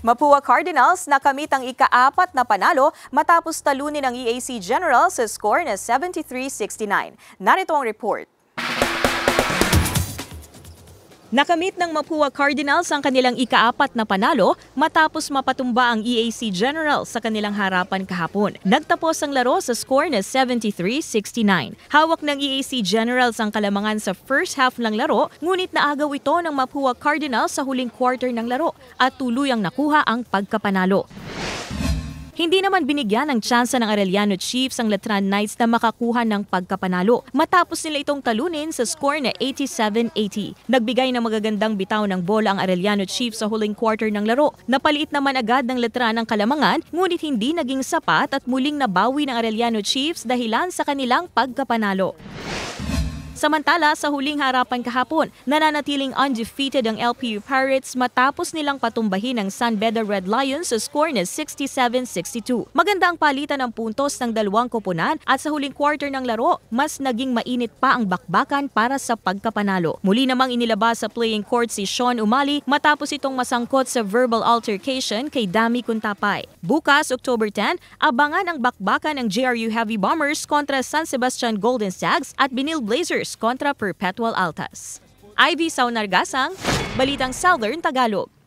Mapua Cardinals nakamit ang ika-4 na panalo matapos talunin ang EAC General sa score na 73-69. Narito ang report. Nakamit ng Mapua Cardinals ang kanilang ika-4 na panalo matapos mapatumba ang EAC General sa kanilang harapan kahapon. Nagtapos ang laro sa score na 73-69. Hawak ng EAC Generals ang kalamangan sa first half ng laro, ngunit naagaw ito ng Mapua Cardinals sa huling quarter ng laro at tuluyang nakuha ang pagkapanalo. Hindi naman binigyan ng tsansa ng Arellano Chiefs ang Letran Knights na makakuha ng pagkapanalo matapos nila itong talunin sa score na 87-80. Nagbigay ng magagandang bitaw ng bola ang Arellano Chiefs sa huling quarter ng laro. Napaliit naman agad ng Letran ang kalamangan, ngunit hindi naging sapat at muling nabawi ng Arellano Chiefs dahilan sa kanilang pagkapanalo. Samantala, sa huling harapan kahapon, nananatiling undefeated ang LPU Pirates matapos nilang patumbahin ang San Beda Red Lions sa score na 67-62. Maganda ang palitan ng puntos ng dalawang koponan at sa huling quarter ng laro, mas naging mainit pa ang bakbakan para sa pagkapanalo. Muli namang inilabas sa playing court si Sean Umali matapos itong masangkot sa verbal altercation kay Dami Kuntapay. Bukas, October 10, abangan ang bakbakan ng JRU Heavy Bombers kontra San Sebastian Golden Stags at Binil Blazers kontra Perpetual Altas. Ivy Saunargasang, Balitang Southern Tagalog.